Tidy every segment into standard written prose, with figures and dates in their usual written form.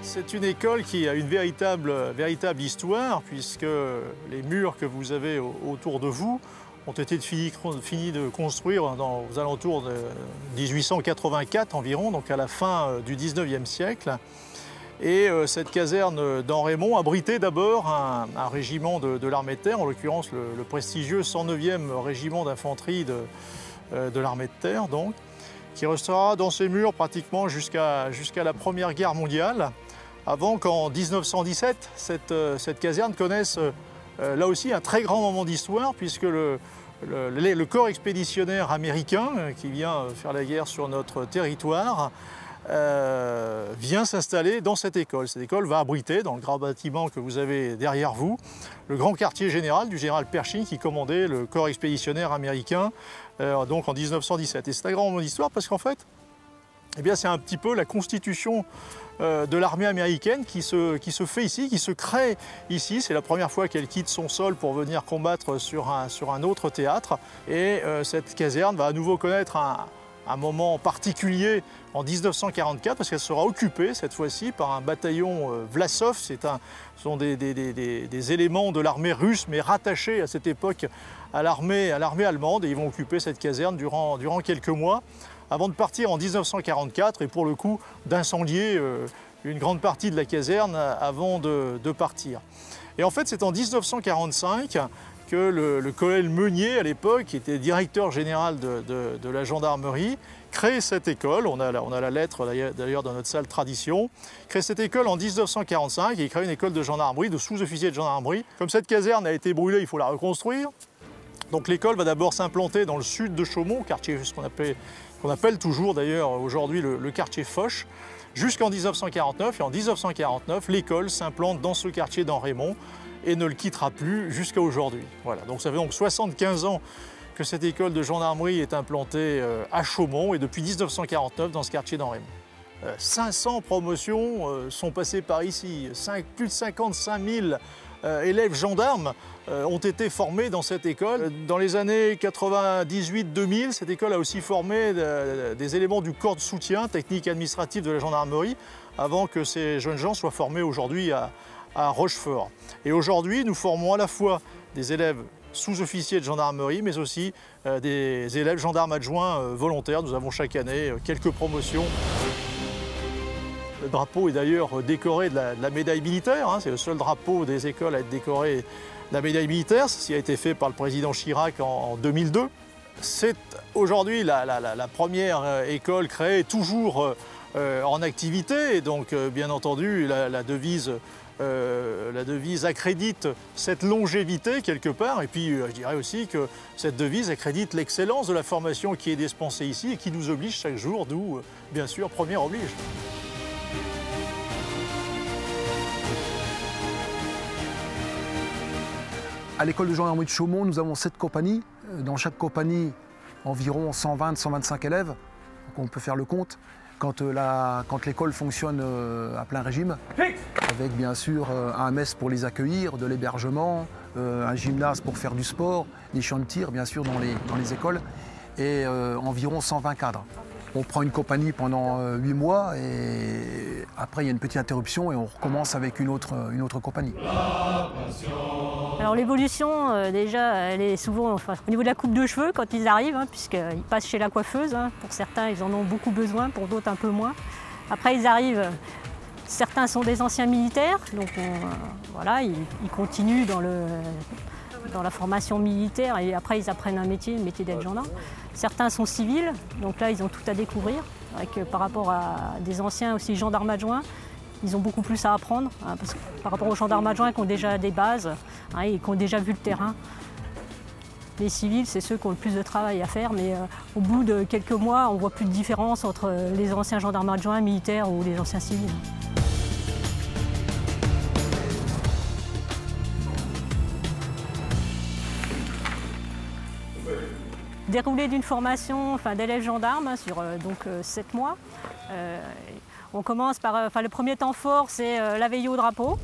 C'est une école qui a une véritable histoire, puisque les murs que vous avez autour de vous ont été finis de construire aux alentours de 1884 environ, donc à la fin du 19e siècle. Et cette caserne d'Enrémont abritait d'abord un régiment de l'armée de terre, en l'occurrence le prestigieux 109e régiment d'infanterie de l'armée de terre, donc, qui restera dans ces murs pratiquement jusqu'à la Première Guerre mondiale, avant qu'en 1917, cette caserne connaisse là aussi un très grand moment d'histoire, puisque le corps expéditionnaire américain qui vient faire la guerre sur notre territoire vient s'installer dans cette école. Cette école va abriter, dans le grand bâtiment que vous avez derrière vous, le grand quartier général du général Pershing qui commandait le corps expéditionnaire américain donc en 1917. Et c'est un grand moment d'histoire parce qu'en fait, eh bien, c'est un petit peu la constitution de l'armée américaine qui se fait ici, qui se crée ici. C'est la première fois qu'elle quitte son sol pour venir combattre sur un autre théâtre. Et cette caserne va à nouveau connaître un moment particulier en 1944 parce qu'elle sera occupée cette fois-ci par un bataillon Vlasov. Ce sont des éléments de l'armée russe mais rattachés à cette époque à l'armée allemande, et ils vont occuper cette caserne durant quelques mois avant de partir en 1944 et pour le coup d'incendier une grande partie de la caserne avant de partir. Et en fait c'est en 1945 que le colonel Meunier, à l'époque, qui était directeur général de la gendarmerie, crée cette école. On a la lettre d'ailleurs dans notre salle tradition. Crée cette école en 1945 et il crée une école de gendarmerie, de sous-officiers de gendarmerie. Comme cette caserne a été brûlée, il faut la reconstruire. Donc l'école va d'abord s'implanter dans le sud de Chaumont, quartier qu'on appelle toujours d'ailleurs aujourd'hui le quartier Foch, jusqu'en 1949. Et en 1949, l'école s'implante dans ce quartier d'Enrémont et ne le quittera plus jusqu'à aujourd'hui. Voilà. Donc ça fait donc 75 ans que cette école de gendarmerie est implantée à Chaumont et depuis 1949 dans ce quartier d'Enrémont. 500 promotions sont passées par ici, plus de 55 000 élèves gendarmes ont été formés dans cette école. Dans les années 98-2000, cette école a aussi formé des éléments du corps de soutien technique et administratif de la gendarmerie avant que ces jeunes gens soient formés aujourd'hui à Rochefort. Et aujourd'hui, nous formons à la fois des élèves sous-officiers de gendarmerie, mais aussi des élèves gendarmes adjoints volontaires. Nous avons chaque année quelques promotions. Le drapeau est d'ailleurs décoré de la médaille militaire, hein. C'est le seul drapeau des écoles à être décoré de la médaille militaire. Ceci a été fait par le président Chirac en 2002. C'est aujourd'hui la première école créée, toujours en activité. Et donc, bien entendu, la devise accrédite cette longévité quelque part. Et puis, je dirais aussi que cette devise accrédite l'excellence de la formation qui est dispensée ici et qui nous oblige chaque jour, d'où, bien sûr, première oblige. À l'école de gendarmerie de Chaumont, nous avons 7 compagnies. Dans chaque compagnie, environ 120-125 élèves. Donc on peut faire le compte. Quand l'école fonctionne à plein régime, avec bien sûr un mess pour les accueillir, de l'hébergement, un gymnase pour faire du sport, des champs de tir bien sûr dans les écoles, et environ 120 cadres. On prend une compagnie pendant 8 mois et après il y a une petite interruption et on recommence avec une autre compagnie. Alors l'évolution, déjà, elle est souvent au niveau de la coupe de cheveux quand ils arrivent, hein, puisqu'ils passent chez la coiffeuse. Hein. Pour certains, ils en ont beaucoup besoin, pour d'autres un peu moins. Après, ils arrivent, certains sont des anciens militaires, donc voilà, ils continuent dans la formation militaire et après ils apprennent un métier, le métier d'être gendarme. Certains sont civils, donc là ils ont tout à découvrir. Par rapport à des anciens aussi gendarmes adjoints, ils ont beaucoup plus à apprendre, hein, parce que par rapport aux gendarmes adjoints qui ont déjà des bases, hein, et qui ont déjà vu le terrain. Les civils, c'est ceux qui ont le plus de travail à faire, mais au bout de quelques mois, on ne voit plus de différence entre les anciens gendarmes adjoints, militaires ou les anciens civils. Déroulé d'une formation d'élèves gendarmes sur 7 mois. On commence par le premier temps fort, c'est la veille au drapeau.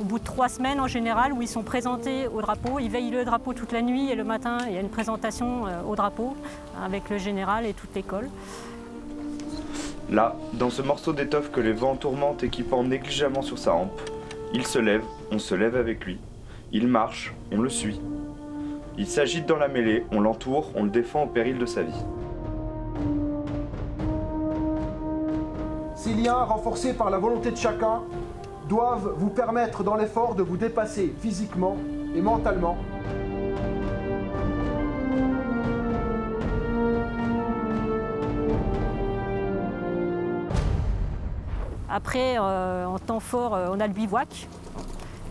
au bout de 3 semaines en général, où ils sont présentés au drapeau. Ils veillent le drapeau toute la nuit et le matin, il y a une présentation au drapeau avec le général et toute l'école. Là, dans ce morceau d'étoffe que les vents tourmentent équipant négligemment sur sa hampe, il se lève, on se lève avec lui. Il marche, on le suit. Il s'agite dans la mêlée, on l'entoure, on le défend au péril de sa vie. Ces liens, renforcés par la volonté de chacun, doivent vous permettre dans l'effort de vous dépasser physiquement et mentalement. Après, en temps fort, on a le bivouac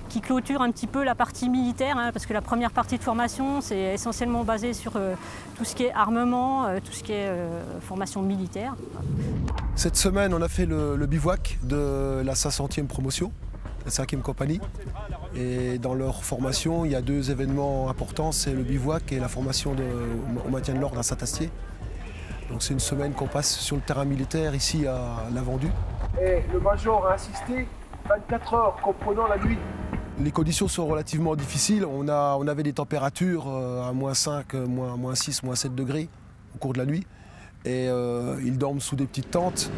qui clôture un petit peu la partie militaire, hein, parce que la première partie de formation, c'est essentiellement basé sur tout ce qui est armement, tout ce qui est formation militaire. Cette semaine, on a fait le bivouac de la 500e promotion, la 5e compagnie. Et dans leur formation, il y a 2 événements importants, c'est le bivouac et la formation au maintien de l'ordre à Saint-Astier. Donc c'est une semaine qu'on passe sur le terrain militaire, ici à La Vendue. Et le major a insisté, 24 heures comprenant la nuit. Les conditions sont relativement difficiles. On avait des températures à -5, -6, -7 degrés au cours de la nuit. Et ils dorment sous des petites tentes.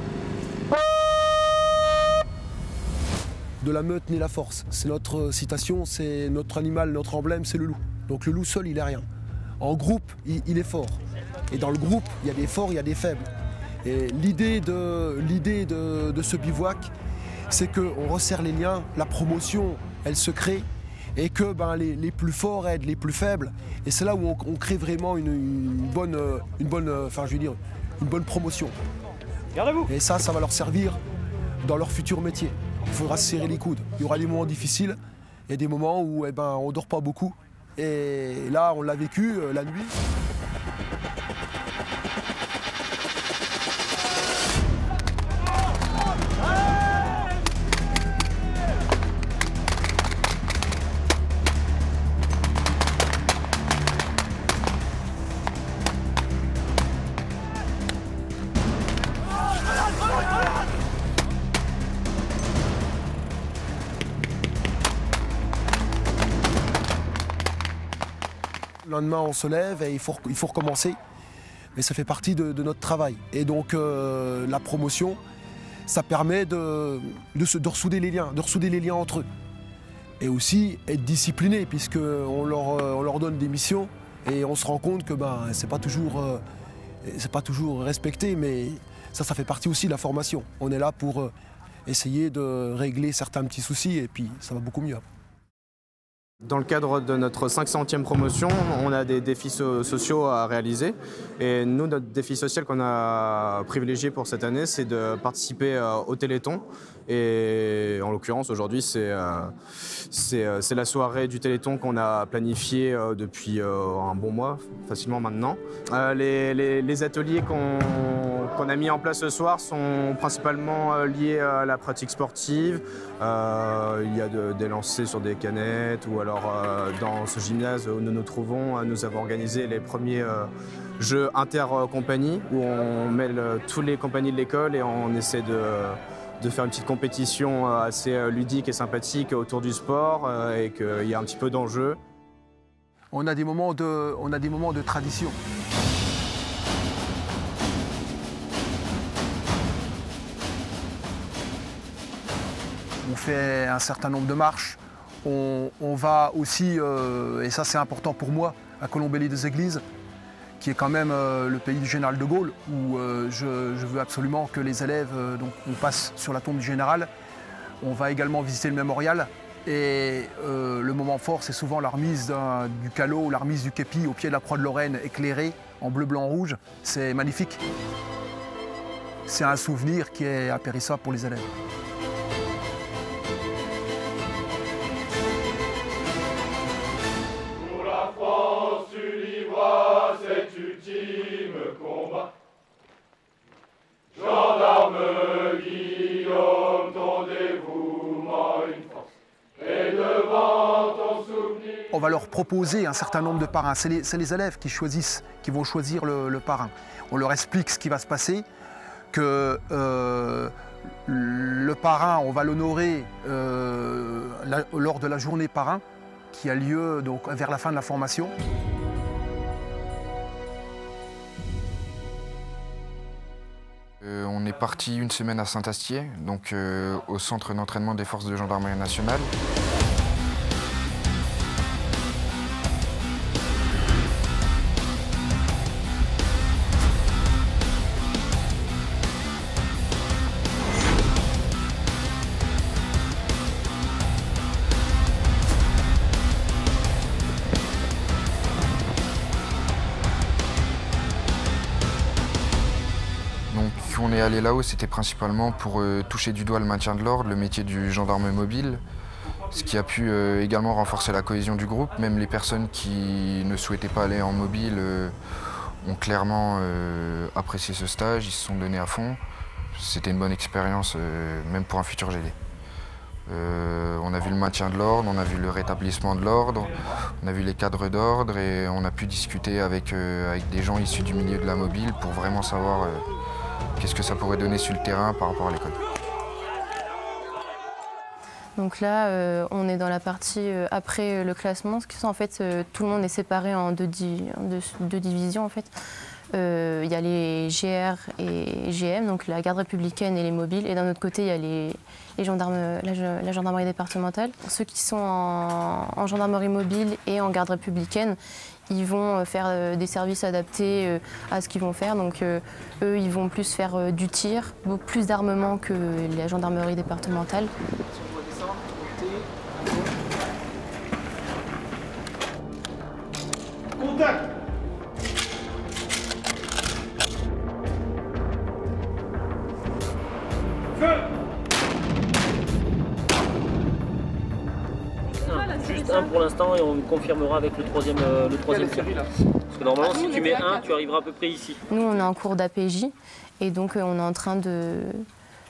De la meute naît la force. C'est notre citation, c'est notre animal, notre emblème, c'est le loup. Donc le loup seul, il est rien. En groupe, il est fort. Et dans le groupe, il y a des forts, il y a des faibles. Et l'idée de ce bivouac, c'est qu'on resserre les liens, la promotion, elle se crée, et que les plus forts aident les plus faibles. Et c'est là où on crée vraiment une bonne promotion. Gardez-vous. Et ça va leur servir dans leur futur métier. Il faudra se serrer les coudes. Il y aura des moments difficiles et des moments où on ne dort pas beaucoup. Et là, on l'a vécu la nuit. Le lendemain, on se lève et il faut recommencer. Mais ça fait partie de notre travail. Et donc, la promotion, ça permet de ressouder les liens entre eux. Et aussi être discipliné, puisqu'on leur donne des missions et on se rend compte que c'est pas toujours respecté, mais ça fait partie aussi de la formation. On est là pour essayer de régler certains petits soucis et puis ça va beaucoup mieux après. Dans le cadre de notre 500e promotion, on a des défis sociaux à réaliser. Et nous, notre défi social qu'on a privilégié pour cette année, c'est de participer au Téléthon. Et en l'occurrence, aujourd'hui, c'est la soirée du Téléthon qu'on a planifiée depuis un bon mois, facilement maintenant. Les ateliers qu'on a mis en place ce soir sont principalement liés à la pratique sportive. Il y a des lancers sur des canettes ou alors dans ce gymnase où nous nous trouvons, nous avons organisé les premiers jeux inter-compagnies où on mêle toutes les compagnies de l'école et on essaie de faire une petite compétition assez ludique et sympathique autour du sport et qu'il y a un petit peu d'enjeu. On a des moments de tradition. On fait un certain nombre de marches. On va aussi, et ça c'est important pour moi, à Colombelly-des-Églises, qui est quand même le pays du général de Gaulle, où je veux absolument que les élèves, donc on passe sur la tombe du général. On va également visiter le mémorial. Et le moment fort, c'est souvent la remise du calot, la remise du képi au pied de la croix de Lorraine éclairée en bleu, blanc, rouge. C'est magnifique. C'est un souvenir qui est impérissable pour les élèves. Pour la France univroise, cet ultime combat. Gendarme Guillaume, ton dévouement une force. Et devant ton souvenir... On va leur proposer un certain nombre de parrains. C'est les élèves qui vont choisir le parrain. On leur explique ce qui va se passer, que Le parrain, on va l'honorer lors de la journée parrain qui a lieu donc, vers la fin de la formation. On est parti une semaine à Saint-Astier, donc au centre d'entraînement des forces de gendarmerie nationale. On est allé là-haut, c'était principalement pour toucher du doigt le maintien de l'ordre, le métier du gendarme mobile, ce qui a pu également renforcer la cohésion du groupe. Même les personnes qui ne souhaitaient pas aller en mobile ont clairement apprécié ce stage, ils se sont donnés à fond. C'était une bonne expérience, même pour un futur GD. On a vu le maintien de l'ordre, on a vu le rétablissement de l'ordre, on a vu les cadres d'ordre et on a pu discuter avec des gens issus du milieu de la mobile pour vraiment savoir qu'est-ce que ça pourrait donner sur le terrain par rapport à l'école. Donc là, on est dans la partie après le classement, ce qui fait en fait tout le monde est séparé en deux divisions en fait. Il y a les GR et GM, donc la garde républicaine et les mobiles, et d'un autre côté il y a les gendarmes, la gendarmerie départementale. Ceux qui sont en gendarmerie mobile et en garde républicaine, ils vont faire des services adaptés à ce qu'ils vont faire. Donc eux, ils vont plus faire du tir, beaucoup plus d'armement que la gendarmerie départementale. Contact! Feu! Juste un pour l'instant et on confirmera avec le troisième tir. Parce que normalement, si tu mets un, tu arriveras à peu près ici. Nous, on est en cours d'APJ et donc on est en train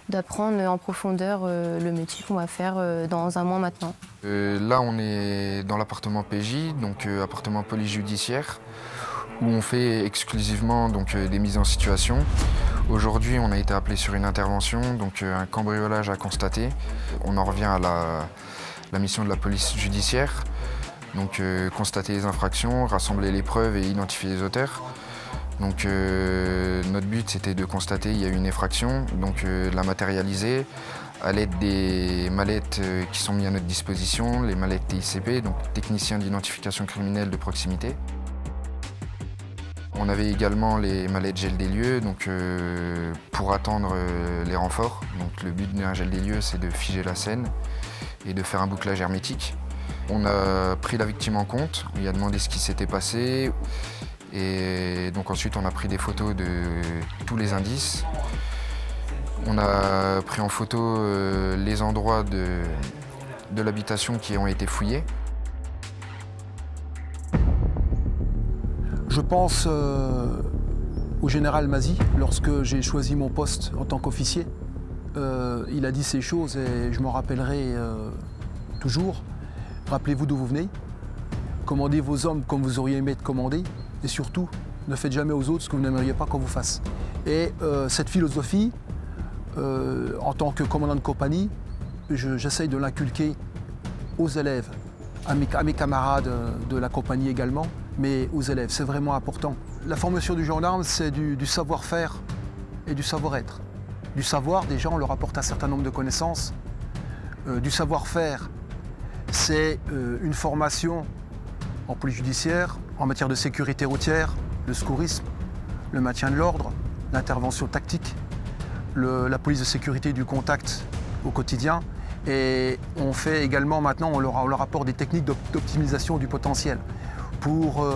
d'apprendre en profondeur le métier qu'on va faire dans un mois maintenant. Là, on est dans l'appartement PJ, donc appartement police judiciaire, où on fait exclusivement donc, des mises en situation. Aujourd'hui, on a été appelé sur une intervention, donc un cambriolage à constater. On en revient à la mission de la police judiciaire, donc constater les infractions, rassembler les preuves et identifier les auteurs. Donc notre but c'était de constater qu'il y a eu une effraction, donc la matérialiser à l'aide des mallettes qui sont mises à notre disposition, les mallettes TICP, donc technicien d'identification criminelle de proximité. On avait également les mallettes gel des lieux, donc pour attendre les renforts. Donc le but d'un gel des lieux c'est de figer la scène et de faire un bouclage hermétique. On a pris la victime en compte, on lui a demandé ce qui s'était passé et donc ensuite on a pris des photos de tous les indices. On a pris en photo les endroits de l'habitation qui ont été fouillés. Je pense au général Mazy lorsque j'ai choisi mon poste en tant qu'officier. Il a dit ces choses et je m'en rappellerai toujours. Rappelez-vous d'où vous venez, commandez vos hommes comme vous auriez aimé être commandés et surtout, ne faites jamais aux autres ce que vous n'aimeriez pas qu'on vous fasse. Et cette philosophie, en tant que commandant de compagnie, j'essaye de l'inculquer aux élèves, à mes camarades de la compagnie également, mais aux élèves, c'est vraiment important. La formation du gendarme, c'est du savoir-faire et du savoir-être. Du savoir, déjà, on leur apporte un certain nombre de connaissances. Du savoir-faire, c'est une formation en police judiciaire, en matière de sécurité routière, le secourisme, le maintien de l'ordre, l'intervention tactique, la police de sécurité du contact au quotidien. Et on fait également maintenant, on leur apporte des techniques d'optimisation du potentiel pour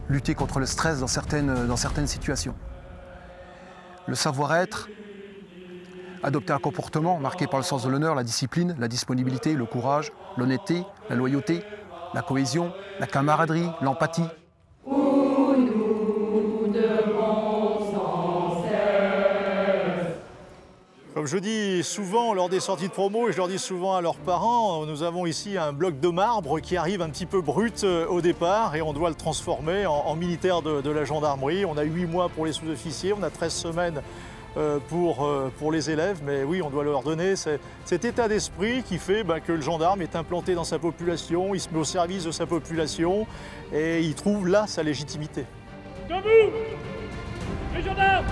lutter contre le stress dans certaines situations. Le savoir-être, adopter un comportement marqué par le sens de l'honneur, la discipline, la disponibilité, le courage, l'honnêteté, la loyauté, la cohésion, la camaraderie, l'empathie. Comme je dis souvent lors des sorties de promo, et je leur dis souvent à leurs parents, nous avons ici un bloc de marbre qui arrive un petit peu brut au départ et on doit le transformer en militaire de la gendarmerie. On a 8 mois pour les sous-officiers, on a 13 semaines pour les élèves. Mais oui, on doit leur donner cet état d'esprit qui fait que le gendarme est implanté dans sa population, il se met au service de sa population et il trouve là sa légitimité. Debout, les gendarmes!